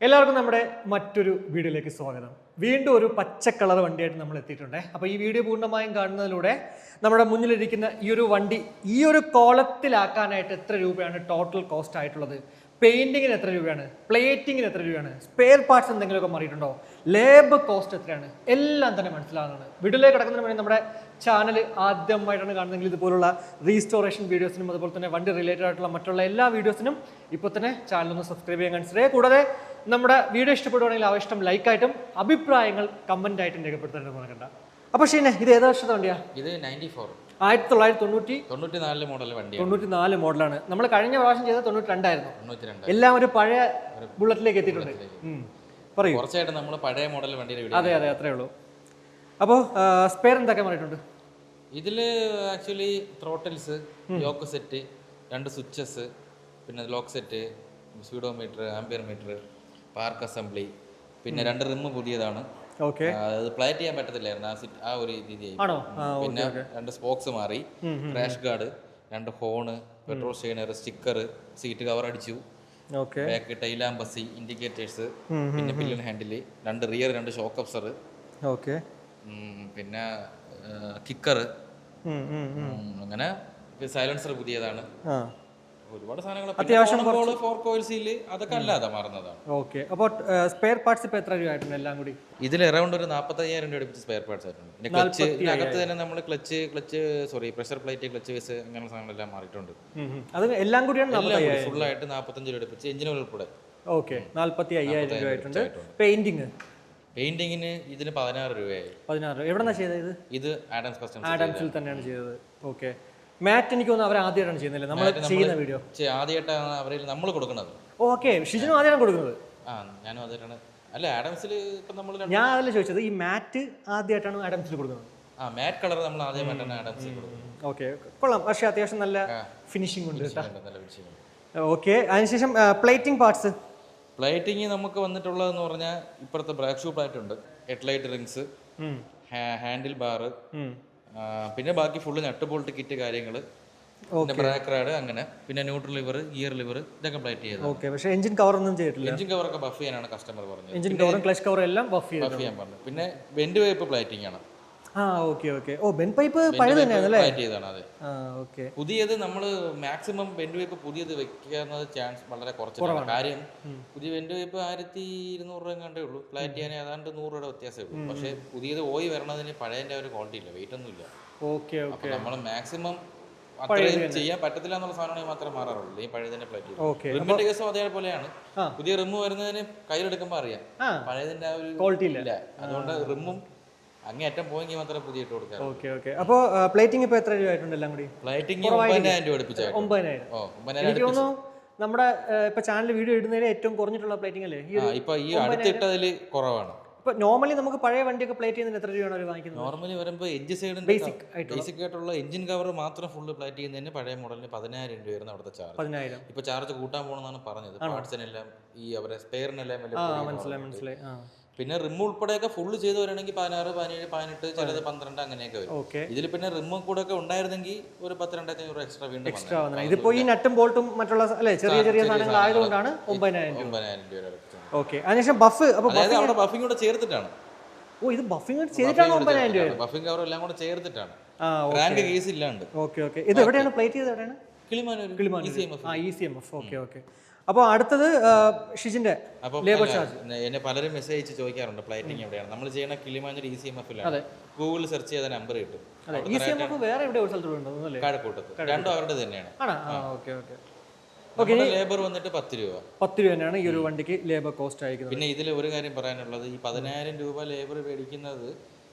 എല്ലാവർക്കും നമ്മുടെ മറ്റൊരു വീഡിയോയിലേക്ക് സ്വാഗതം. വീണ്ടും ഒരു പച്ച കളർ വണ്ടിയായിട്ട് നമ്മൾ എത്തിയിട്ടുണ്ട്. അപ്പോൾ ഈ വീഡിയോ പൂർണ്ണമായും കാണുന്നതിലൂടെ നമ്മുടെ മുന്നിലിരിക്കുന്ന ഈ ഒരു വണ്ടി ഈ ഒരു കോളത്തിലാക്കാനായിട്ട് എത്ര രൂപയാണ് ടോട്ടൽ കോസ്റ്റ് ആയിട്ടുള്ളത്, പെയിന്റിങ്ങിന് എത്ര രൂപയാണ്, പ്ലേറ്റിങ്ങിന് എത്ര രൂപയാണ്, സ്പെയർ പാർട്സ് എന്തെങ്കിലുമൊക്കെ മാറിയിട്ടുണ്ടോ, ലേബർ കോസ്റ്റ് എത്രയാണ്, എല്ലാം തന്നെ മനസ്സിലാകുന്നതാണ്. വീഡിയോയിലേക്ക് കിടക്കുന്നതിന് വേണ്ടി നമ്മുടെ ചാനൽ ആദ്യമായിട്ടാണ് കാണുന്നതെങ്കിൽ ഇതുപോലുള്ള റീസ്റ്റോറേഷൻ വീഡിയോസിനും അതുപോലെ തന്നെ വണ്ടി റിലേറ്റഡ് ആയിട്ടുള്ള മറ്റുള്ള എല്ലാ വീഡിയോസിനും ഇപ്പോൾ തന്നെ ചാനലൊന്ന് സബ്സ്ക്രൈബ് ചെയ്യാൻ കൺസിഡർ. കൂടാതെ നമ്മുടെ വീഡിയോ ഇഷ്ടപ്പെടുവാണെങ്കിൽ ആവശ്യം ലൈക്കായിട്ടും അഭിപ്രായങ്ങൾ കമന്റ് ആയിട്ടും രേഖപ്പെടുത്താൻ മറക്കണ്ട. അപ്പോൾ ഷീനെ, ഇത് ഏത് വർഷത്തെ വണ്ടിയാ? ഇത് 94 1994 മോഡൽ വണ്ടിയാണ്. 94 മോഡലാണ്. നമ്മൾ കഴിഞ്ഞ പ്രാവശ്യം ചെയ്തത് 92 എല്ലാം ഒരു പഴയ ബുള്ളറ്റിലേക്ക് എത്തിയിട്ടുണ്ട്. പറയൂ. കുറച്ചായിട്ട് നമ്മൾ പഴയ മോഡൽ വണ്ടിയുടെ അതെ അതെ, അത്രേ ഉള്ളൂ. അപ്പോൾ സ്പെയർ എന്തൊക്കെ മാറിയിട്ടുണ്ട് ഇതിൽ? Actually throttles, yoke set, 2 switches, പിന്നെ lock set, speedometer, ampere meter, park assembly, പിന്നെ 2 റിമ്മ് പുതിയതാണ്. അത് പ്ലേറ്റ് ചെയ്യാൻ പറ്റത്തില്ലായിരുന്നു ആ ഒരു രീതിയായി. പിന്നെ 2 സ്പോക്സ് മാറി, crash guard, 2 horn, petrol stainer, sticker, seat cover അടിച്ചു, ബാക്ക് ടൈലാമ്പസി, ഇൻഡിക്കേറ്റേഴ്സ്, പിന്നെ pillion handle, 2 rear, 2 shock Absar, പിന്നെ കിക്കർ, അങ്ങനെ സൈലൻസർ പുതിയതാണ്. ഒരുപാട് സാധനങ്ങൾ, അത്യാവശ്യം അതൊക്കെ അല്ലാതെ മാറുന്നതാണ്. ഓക്കെ. അപ്പോൾ സ്പെയർ പാർട്സ് ഇപ്പോൾ എത്ര രൂപ ആയിട്ടുണ്ട് എല്ലാം കൂടി? ഇതിൽ അറൗണ്ട് ഒരു 45,000 രൂപ അടുപ്പിച്ച് സ്പെയർ പാർട്സ് ആയിട്ടുണ്ട്. പിന്നെ ക്ലച്ച്, ഇതിനകത്ത് തന്നെ നമ്മൾ പ്രഷർ പ്ലേറ്റ്, ക്ലച്ച് വേസ്, അങ്ങനെയുള്ള സാധനങ്ങളെല്ലാം മാറിയിട്ടുണ്ട്. അത് എല്ലാം കൂടിയാണ് ഫുൾ ആയിട്ട് 45 രൂപ അടുപ്പിച്ച് എഞ്ചിൻ ഉൾപ്പെടെ. ഓക്കെ, 45,000 രൂപ ആയിട്ടുണ്ട്. പെയിന്റിങ്ങിന് ഇതിന് 16 രൂപയായി. 16. എവിടെന്നാ ചെയ്തത്? ഇത് ആഡംസ് കസ്റ്റംസ്, ആഡംസിൽ തന്നെയാണ് ചെയ്തത്. ഓക്കെ. മാറ്റ് എനിക്ക് തോന്നുന്നു അവർ ആദ്യമായിട്ടാണ് ചെയ്യുന്നില്ല, നമ്മൾ ചെയ്യുന്ന വീഡിയോ ആദ്യമായിട്ടാണ് അവരിൽ നമ്മൾ കൊടുക്കുന്നത്. ഓക്കെ, ഷിജിനും ആദ്യമാണ് കൊടുക്കുന്നത്. ഞാനും ആദ്യമായിട്ടാണ്. അല്ല, ആഡംസിൽ ഇപ്പം നമ്മൾ, ഞാൻ അതല്ല ചോദിച്ചത്, ഈ മാറ്റ് ആദ്യമായിട്ടാണ് ആഡംസിൽ കൊടുക്കുന്നത്. മാറ്റ് കളർ നമ്മൾ ആദ്യമായിട്ടാണ് ആഡംസിൽ കൊടുക്കുന്നത്. ഓക്കെ, കൊള്ളാം. പക്ഷേ അത്യാവശ്യം നല്ല ഫിനിഷിംഗ് ഉണ്ട് കേട്ടോ. ഓക്കെ. അതിനുശേഷം പ്ലേറ്റിംഗ് പാർട്സ്. പ്ലേറ്റിംഗ് നമുക്ക് വന്നിട്ടുള്ളതെന്ന് പറഞ്ഞാൽ ഇപ്പുറത്തെ ബ്രേക്ക് ഷൂ പ്ലേറ്റ് ഉണ്ട്, ഹെഡ്ലൈറ്റ് റിങ്സ്, ഹാൻഡിൽ ബാർ, പിന്നെ ബാക്കി ഫുള്ള് നട്ട് ബോൾട്ട് കിറ്റ് കാര്യങ്ങൾ, പിന്നെ ബ്രേക്ക് റാഡ്, അങ്ങനെ പിന്നെ ന്യൂട്രൽ ലിവർ, ഗിയർ ലിവർ, ഇതൊക്കെ പ്ലേറ്റ് ചെയ്തത്. ഓക്കെ. പക്ഷേ എഞ്ചിൻ കവർ ഒന്നും ചെയ്തിട്ടില്ല. എഞ്ചിൻ കവറൊക്കെ ബഫ് ചെയ്യാനാണ് കസ്റ്റമർ പറഞ്ഞത്. എഞ്ചിൻ കവറും ക്ലച്ച് കവറും എല്ലാം ബഫ് ചെയ്യാൻ പറഞ്ഞു. പിന്നെ വെന്റ് പൈപ്പ് പ്ലേറ്റിംഗ് ആണ്. Okay okay. ഓ, ബെൻ പൈപ്പ് പഴയത് തന്നെയാണല്ലേ? അതെ. ഓക്കെ. പുതിയത് നമ്മൾ മാക്സിമം വെന്റ് പൈപ്പ് പുതിയത് വെക്കുന്നത് ചാൻസ് വളരെ കുറച്ചാണ്. കാര്യം പുതിയ വെന്റ് പൈപ്പ് 1,200 രൂപ കണ്ടേ ഉള്ളൂ. പ്ലേറ്റ് ചെയ്യാൻ ഏതാണ്ട് 100 രൂപ വ്യത്യാസമേ ഉള്ളൂ. പക്ഷേ പുതിയത് ഓയി വരണതിന് പഴയതിന്റെ ഒരു ക്വാളിറ്റി ഇല്ല, വെയിറ്റ് ഒന്നും ഇല്ല. Okay okay. നമ്മൾ മാക്സിമം അത്രയും ചെയ്യാൻ പറ്റത്തില്ല എന്നുള്ള സാധനങ്ങൾ മാത്രമേ മാറാറുള്ളൂ. ഈ പഴയതിന്റെ പ്ലേറ്റ് റിമ്മിന്റെ കേസും അതേപോലെയാണ്. പുതിയ റിമ്മ് വരുന്നതിന് കയ്യിലെടുക്കുമ്പോൾ അറിയാം പഴയതിന്റെ ആ ഒരു ക്വാളിറ്റി ഇല്ല. അതുകൊണ്ട് റിമ്മും അങ്ങേറ്റം പോയെങ്കിൽ മാത്രമേ പുതിയ ഇട്ട് കൊടുക്കാം. Okay okay. അപ്പോൾ പ്ലേറ്റിംഗ് ഇപ്പോൾ എത്ര രൂപ ആയിട്ടുണ്ട് എല്ലാം കൂടി? പ്ലേറ്റിംഗ് 9,000 രൂപ അടുപ്പിച്ചു. 9,000. എനിക്ക് തോന്നുന്നു നമ്മുടെ ഇപ്പൊ ചാനൽ വീഡിയോ ഇടുന്നതിൽ ഏറ്റവും കുറഞ്ഞിട്ടുള്ള പ്ലേറ്റിംഗ് അല്ലേ? ഇപ്പൊ ഈ അടുത്തിട്ടതിൽ കുറവാണ്. ഇപ്പൊ നോർമലി നമുക്ക് പഴയ വണ്ടിയൊക്കെ പ്ലേറ്റ് ചെയ്യുന്നതിന് എത്ര രൂപയാണ് അവർ വാങ്ങിക്കുന്നത്? നോർമലി വരുമ്പോൾ എഡ്ജ് സൈഡ് ബേസിക് ആയിട്ടുള്ള എഞ്ചിൻ കവർ മാത്രം ഫുള്ള് പ്ലേറ്റ് ചെയ്യുന്നതിന് പഴയ മോഡലിന് 10,000 രൂപയായിരുന്നു അവിടുത്തെ ചാർജ്. 10,000. ഇപ്പൊ ചാർജ് കൂട്ടാൻ പോകണമെന്നാണ് പറഞ്ഞത്. പാർട്സിനെല്ലാം ഈ അവരെ സ്പെയറിനെല്ലാം മനസ്സിലായി. പിന്നെ റിമ്മ് ഉൾപ്പെടെയൊക്കെ ഫുള്ള് ചെയ്ത് വരണമെങ്കിൽ 16, 17, 18, ചിലത് 12 അങ്ങനെയൊക്കെ വരും. ഇതിൽ പിന്നെ റിമ്മും കൂടെ ഒക്കെ ഉണ്ടായിരുന്നെങ്കിൽ ഒരു 10,000-2,500 രൂപ എക്സ്ട്രാ വീണ്ടും. ഇതിപ്പോ ഈ നട്ടും ബോൾട്ടും മറ്റുള്ള ചെറിയ ചെറിയ സാധനങ്ങൾ ആയതുകൊണ്ടാണ് 9,000 രൂപ. ഓക്കെ. അതിനുശേഷം ബഫ്, അവിടെ ബഫിംഗ് കൂടെ ചേർത്തിട്ടാണ്. ഓ, ഇത് ബഫിംഗ് ചെയ്തിട്ടാണ് 9,000 രൂപ. ബഫിംഗ് കവർ എല്ലാം കൂടെ ചേർത്തിട്ടാണ്, റാങ്ക് കേസ് ഇല്ലാണ്ട്. Okay okay. ഇത് എവിടെയാണ് പ്ലേറ്റ് ചെയ്തത്? എവിടെയാണ്? കിളിമാനൂർ. ECMF. Okay okay. അപ്പോൾ അടുത്തത് ഷിജിന്റെ ലേബർ ചാർജ്. എന്നെ പലരും മെസ്സേജ് അയച്ച് ചോദിക്കാറുണ്ട് പ്ലേറ്റിംഗ് എവിടെയാണ്. നമ്മൾ ചെയ്യുന്ന കിളിമാനൂർ ECMF-ലാണ്. ഗൂഗിളിൽ സെർച്ച് ചെയ്ത നമ്പർ കിട്ടും. വേറെ എവിടെ ഒരു സ്ഥലത്ത് കാഴക്കൂട്ടത്ത്. രണ്ടും അവരുടെ തന്നെയാണ്. ലേബർ വന്നിട്ട് 10 രൂപ. 10 രൂപ തന്നെയാണ് ഈ ഒരു വണ്ടിക്ക് ലേബർ കോസ്റ്റ് ആയിരിക്കുന്നത്. പിന്നെ ഇതിൽ ഒരു കാര്യം പറയാനുള്ളത്, ഈ 10,000 രൂപ ലേബർ മേടിക്കുന്നത്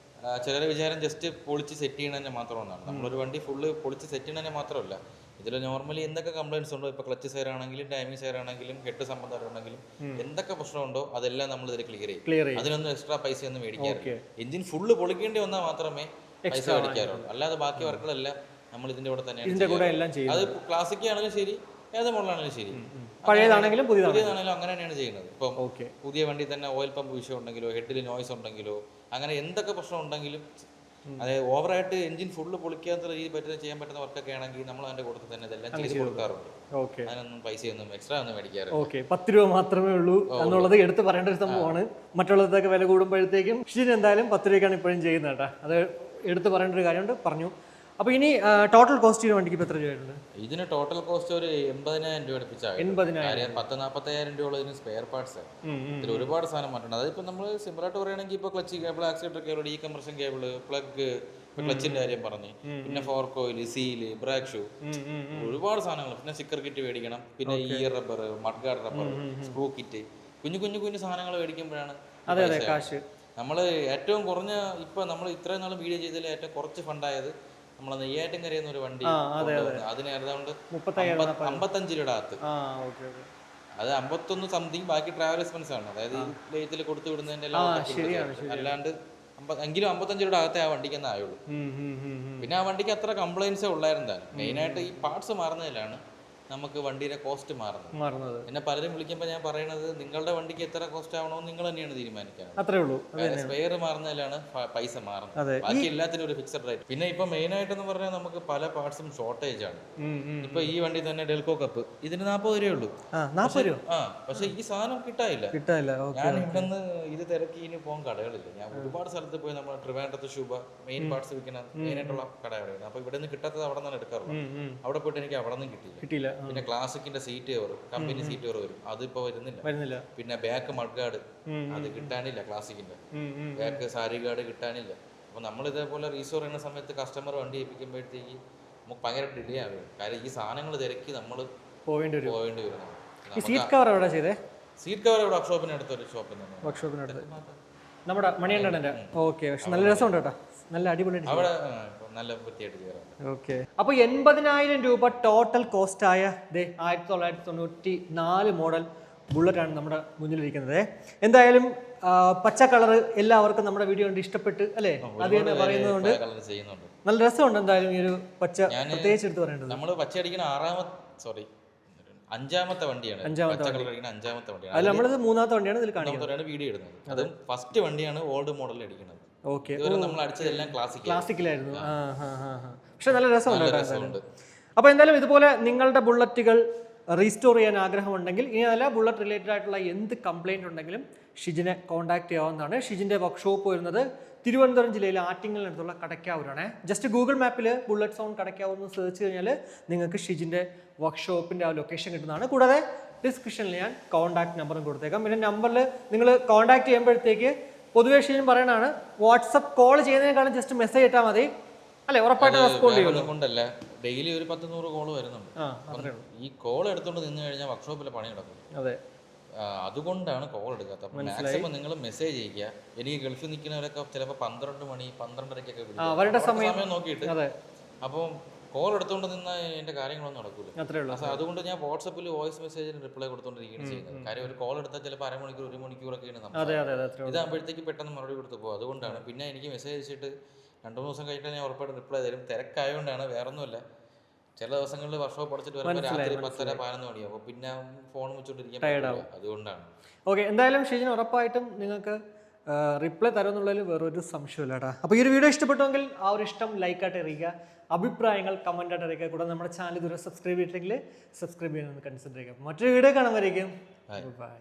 ചിലരെ വിചാരം ജസ്റ്റ് പൊളിച്ച് സെറ്റ് ചെയ്യണതിന് മാത്രമെന്നാണ്. നമ്മളൊരു വണ്ടി ഫുള്ള് പൊളിച്ച് സെറ്റ് ചെയ്യണതിന് മാത്രമല്ല, ഇതിൽ നോർമലി എന്തൊക്കെ കംപ്ലൈൻസ് ഉണ്ടോ, ഇപ്പൊ ക്ലച്ച് സൈർ ആണെങ്കിലും ടൈമിംഗ് സൈർ ആണെങ്കിലും ഹെഡ് സംബന്ധമാണെങ്കിലും എന്തൊക്കെ പ്രശ്നമുണ്ടോ അതെല്ലാം നമ്മൾ ഇതിൽ ക്ലിയർ ചെയ്യും. അതിനൊന്നും എക്സ്ട്രാ പൈസ ഒന്നും മേടിക്കാറില്ല. എഞ്ചിൻ ഫുള്ള് പൊളിക്കേണ്ടി വന്നാൽ മാത്രമേ പൈസ മേടിക്കാറുള്ളൂ. അല്ലാതെ ബാക്കി വർക്കുകളെല്ലാം നമ്മൾ ഇതിന്റെ കൂടെ തന്നെയാണ്. അത് ക്ലാസിക് ആണെങ്കിലും ശരി, ഏത് മോഡലാണെങ്കിലും ശരി, പഴയതാണെങ്കിലും പുതിയതാണെങ്കിലും അങ്ങനെ തന്നെയാണ് ചെയ്യുന്നത്. ഇപ്പം പുതിയ വണ്ടി തന്നെ ഓയിൽ പമ്പ് വിഷയം ഉണ്ടെങ്കിലോ ഹെഡിൽ നോയ്സ് ഉണ്ടെങ്കിലോ അങ്ങനെ എന്തൊക്കെ പ്രശ്നം ഉണ്ടെങ്കിലും അതായത് ഓവറായിട്ട് എഞ്ചിൻ ഫുള്ള് പൊളിക്കാത്ത രീതിയിൽ ചെയ്യാൻ പറ്റുന്ന വർക്കൊക്കെ ആണെങ്കിൽ നമ്മൾ അതിന്റെ കൂട്ടത്തിൽ തന്നെ ഇതെല്ലാം ചെയ്ത് കൊടുക്കാറുണ്ട്. ഓക്കെ, അതിനൊന്നും പൈസയൊന്നും എക്സ്ട്രാ ഒന്നും മേടിക്കാറില്ല. ഓക്കെ. 10 രൂപ മാത്രമേ ഉള്ളൂ എന്നുള്ളത് എടുത്ത് പറയേണ്ട ഒരു സംഭവമാണ്. മറ്റുള്ളതൊക്കെ വില കൂടുമ്പോഴത്തേക്കും ഷിജിൻ എന്തായാലും 10 രൂപയ്ക്കാണ് ഇപ്പോഴും ചെയ്യുന്നത് കേട്ടോ. അത് എടുത്ത് പറയേണ്ട ഒരു കാര്യമുണ്ട്, പറഞ്ഞു. അപ്പോൾ ഇനി ടോട്ടൽ കോസ്റ്റ് വണ്ടിക്ക് ഇപ്പോൾ എത്ര രൂപയായിട്ടുണ്ട്? ഇതിന് ടോട്ടൽ കോസ്റ്റ് ഒരു 80,000 രൂപ അടുപ്പിച്ചാണ്. 80,000. 10-40,000 രൂപ ഇതിന് സ്പെയർ പാർട്സ്. ഇതിൽ ഒരുപാട് സാധനം മാറ്റുന്നുണ്ട്. അതിപ്പോൾ നമ്മൾ സിമ്പിളായിട്ട് പറയുകയാണെങ്കിൽ ഇപ്പോൾ clutch cable, accelerator cable, decompression cable, plug, ക്ലച്ചിന്റെ കാര്യം പറഞ്ഞു, പിന്നെ fork oil, seal, brake shoe, ഒരുപാട് സാധനങ്ങൾ. പിന്നെ സ്റ്റിക്കർ കിറ്റ് മേടിക്കണം, പിന്നെ ear rubber, mud guard rubber, screw kit, കുഞ്ഞു കുഞ്ഞു കുഞ്ഞു സാധനങ്ങൾ മേടിക്കുമ്പോഴാണ് കാശ്. നമ്മൾ ഏറ്റവും കുറഞ്ഞ ഇപ്പൊ നമ്മൾ ഇത്രയും നാൾ വീഡിയോ ചെയ്തതിൽ ഏറ്റവും കുറച്ച് ഫണ്ടായത് നമ്മൾ നെയ്യാറ്റിൻകരയിൽ ഒരു വണ്ടി അതിന് ഏതാണ്ട് 55 രൂപയുടെ അകത്ത്. അത് 51 സംതിങ്, ബാക്കി ട്രാവൽ എക്സ്പെൻസ് ആണ്. അതായത് ഈ ലേത്തിൽ കൊടുത്തു വിടുന്നതിന്റെ എല്ലാം അല്ലാണ്ട് എങ്കിലും 55 രൂപയുടെ അകത്തെ ആ വണ്ടിക്ക് തന്നെ ആയുള്ളൂ. പിന്നെ ആ വണ്ടിക്ക് അത്ര കംപ്ലൈൻസേ ഉള്ളായിരുന്നു താനും. മെയിനായിട്ട് ഈ പാർട്സ് മാറുന്നതിലാണ് നമുക്ക് വണ്ടിയുടെ കോസ്റ്റ് മാറുന്നത്. എന്നെ പലരും വിളിക്കുമ്പോൾ ഞാൻ പറയുന്നത് നിങ്ങളുടെ വണ്ടിക്ക് എത്ര കോസ്റ്റ് ആവണമെന്ന് നിങ്ങൾ തന്നെയാണ് തീരുമാനിക്കുന്നത്. അത്രേ ഉള്ളൂ. സ്പെയർ മാറുന്നതിലാണ് പൈസ മാറുന്നത്. ബാക്കി എല്ലാത്തിനും ഒരു ഫിക്സഡ് റേറ്റ്. പിന്നെ ഇപ്പൊ മെയിൻ ആയിട്ടെന്ന് പറഞ്ഞാൽ നമുക്ക് പല പാർട്സും ഷോർട്ടേജ് ആണ്. ഇപ്പൊ ഈ വണ്ടി തന്നെ ഡെൽകോ കപ്പ് ഇതിന് 40 രൂപ ഉള്ളൂ. പക്ഷെ ഈ സാധനം കിട്ടാനില്ല. ഞാൻ ഇവിടുന്ന് ഇത് തിരക്കി ഇനി പോകാൻ കടകളില്ല. ഞാൻ ഒരുപാട് സ്ഥലത്ത് പോയി നമ്മൾ ട്രിവാൻഡ്രത്ത് ശുഭ മെയിൻ പാർട്സ് വിൽക്കുന്ന മെയിൻ ആയിട്ടുള്ള കടകളാണ്. അപ്പൊ ഇവിടെ നിന്ന് കിട്ടാത്തത് അവിടെ നിന്നാണ് എടുക്കാറുള്ളത്. അവിടെ പോയിട്ട് എനിക്ക് അവിടെ നിന്നും കിട്ടിയില്ല. പിന്നെ ക്ലാസിക്കിന്റെ seat cover, company seat cover വരും, അതിപ്പോ വരുന്നില്ല. പിന്നെ ബാക്ക് മഡ് ഗാർഡ് അത് കിട്ടാനില്ല. ക്ലാസിക്കിന്റെ ബാക്ക് സാരി ഗാർഡ് കിട്ടാനില്ല. അപ്പൊ നമ്മൾ ഇതേപോലെ റീസ്റ്റോർ ചെയ്യുന്ന സമയത്ത് കസ്റ്റമർ വണ്ടി ഏൽപ്പിക്കുമ്പോഴത്തേക്ക് നമുക്ക് ഭയങ്കര ഡിലേ ആവുകയും, കാര്യം ഈ സാധനങ്ങൾ തിരക്കി നമ്മൾ പോവേണ്ടി വരും. സീറ്റ് കവർ എവിടെ ചെയ്തേ? സീറ്റ് കവർ ഇവിടെ വർക്ക്ഷോപ്പിന് അടുത്തൊരു ഷോപ്പിൽ നിന്ന്, വർക്ക്ഷോപ്പിനടുത്ത് നമ്മുടെ മണിയണ്ണന്റെ. ഓക്കെ, പക്ഷെ നല്ല രസമുണ്ട് കേട്ടോ, നല്ല അടിപൊളി അവിടെ നല്ല വൃത്തിയായിട്ട് ചെയ്യാറുണ്ട്. ഓക്കെ. അപ്പോൾ 80,000 രൂപ ടോട്ടൽ കോസ്റ്റായ 1994 മോഡൽ ബുള്ളറ്റാണ് നമ്മുടെ മുന്നിലിരിക്കുന്നത്. എന്തായാലും പച്ച കളർ എല്ലാവർക്കും നമ്മുടെ വീഡിയോ കണ്ട് ഇഷ്ടപ്പെട്ട് അല്ലേ, അത് തന്നെ പറയുന്നതുകൊണ്ട് നല്ല രസമുണ്ട്. എന്തായാലും ഈ ഒരു പച്ച പ്രത്യേകിച്ച് എടുത്ത് പറയേണ്ടത്, നമ്മൾ പച്ച അടിക്കുന്ന അഞ്ചാമത്തെ വണ്ടിയാണ്. അത് നമ്മളത് മൂന്നാമത്തെ വണ്ടിയാണ് ഇതിൽ കാണിക്കുന്നത്, വീഡിയോ ഇടുന്നത്. അത് ഫസ്റ്റ് വണ്ടിയാണ് ഓൾഡ് മോഡലിൽ അടിക്കുന്നത്. ഓക്കെ, നമ്മൾ അടിച്ചതെല്ലാം ക്ലാസിക്കിലായിരുന്നു. പക്ഷെ നല്ല രസമുണ്ട്. അപ്പോൾ എന്തായാലും ഇതുപോലെ നിങ്ങളുടെ ബുള്ളറ്റുകൾ റീസ്റ്റോർ ചെയ്യാൻ ആഗ്രഹമുണ്ടെങ്കിൽ, ഇനി അതല്ല ബുള്ളറ്റ് റിലേറ്റഡ് ആയിട്ടുള്ള എന്ത് കംപ്ലൈൻറ്റ് ഉണ്ടെങ്കിലും ഷിജിനെ കോൺടാക്ട് ചെയ്യാവുന്നതാണ്. ഷിജിൻ്റെ വർക്ക്ഷോപ്പ് വരുന്നത് തിരുവനന്തപുരം ജില്ലയിലെ ആറ്റിങ്ങലിനടുത്തുള്ള കടയ്ക്കാവൂരാണ്. ജസ്റ്റ് ഗൂഗിൾ മാപ്പിൽ ബുള്ളറ്റ് സൗണ്ട് കടയ്ക്കാവൂർ എന്ന് സെർച്ച് കഴിഞ്ഞാൽ നിങ്ങൾക്ക് ഷിജിൻ്റെ വർക്ക്ഷോപ്പിൻ്റെ ആ ലൊക്കേഷൻ കിട്ടുന്നതാണ്. കൂടാതെ ഡിസ്ക്രിപ്ഷനിൽ ഞാൻ കോൺടാക്ട് നമ്പറും കൊടുത്തേക്കാം. പിന്നെ നമ്പറിൽ നിങ്ങൾ കോൺടാക്ട് ചെയ്യുമ്പോഴത്തേക്ക് പൊതുവേ ഷിജിൻ പറയണതാണ്, വാട്സപ്പ് കോൾ ചെയ്യുന്നതിനേക്കാളും ജസ്റ്റ് മെസ്സേജ് ഇട്ടാൽ മതി അല്ലെ, ഉറപ്പായിട്ട് റെസ്പോണ്ട് ചെയ്യുമല്ലോ. ഡെയിലി ഒരു 10-100 കോള് വരുന്നുണ്ട്. ഈ കോൾ എടുത്തോണ്ട് നിന്ന് കഴിഞ്ഞാൽ വർക്ക്ഷോപ്പിലെ പണി നടക്കും. അതെ, അതുകൊണ്ടാണ് കോൾ എടുക്കാത്തത്. മാക്സിമം നിങ്ങൾ മെസ്സേജ് ചെയ്യുക. എനിക്ക് ഗൾഫിൽ നിൽക്കുന്നവരൊക്കെ ചിലപ്പോൾ 12 മണി 12:30 അവരുടെ സമയം നോക്കിയിട്ട്, അപ്പം കോൾ എടുത്തുകൊണ്ട് നിന്നാൽ എന്റെ കാര്യങ്ങളൊന്നും നടക്കൂല. അതുകൊണ്ട് ഞാൻ വാട്സപ്പിൽ വോയിസ് മെസ്സേജിന് റിപ്ലൈ കൊടുത്തോണ്ടിരിക്കുകയാണ് ചെയ്യുന്നത്. കാര്യം ഒരു കോൾ എടുത്താൽ ചിലപ്പോൾ അരമണിക്കൂർ 1 മണിക്കൂറൊക്കെയാണ് നമ്മൾ ഇതാകുമ്പോഴത്തേക്ക് പെട്ടെന്ന് മറുപടി കൊടുത്ത് പോകും. അതുകൊണ്ടാണ്. പിന്നെ എനിക്ക് മെസ്സേജ് അയച്ചിട്ട് 2-3 ദിവസം കഴിഞ്ഞാൽ ഞാൻ ഉറപ്പായിട്ട് റിപ്ലൈ തരും. തിരക്കായതുകൊണ്ടാണ്, വേറൊന്നുമില്ല. ചില ദിവസങ്ങളിൽ വർക്ക്ഷോപ്പ് അടച്ചിട്ട് വരുമ്പോൾ രാത്രി 10-11 മണിയാവും. അപ്പോൾ പിന്നെ ഫോൺ വെച്ചോണ്ടിരിക്കാൻ, അതുകൊണ്ടാണ്. ഓക്കെ, എന്തായാലും ഷിജിൻ ഉറപ്പായിട്ടും നിങ്ങൾക്ക് റിപ്ലൈ തരുമെന്നുള്ളതിൽ വേറൊരു സംശയമില്ല കേട്ടോ. അപ്പോൾ ഈ ഒരു വീഡിയോ ഇഷ്ടപ്പെട്ടുവെങ്കിൽ ആ ഒരു ഇഷ്ടം ലൈക്കായിട്ട് അറിയിക്കുക, അഭിപ്രായങ്ങൾ കമൻറ്റായിട്ട് അറിയിക്കുക. കൂടെ നമ്മുടെ ചാനൽ ഇതുവരെ സബ്സ്ക്രൈബ് ചെയ്തിട്ടുണ്ടെങ്കിൽ സബ്സ്ക്രൈബ് ചെയ്യാനൊന്ന് കൺസിഡർ ചെയ്യുക. മറ്റൊരു വീഡിയോ കാണുമ്പോഴേക്കും ബൈ.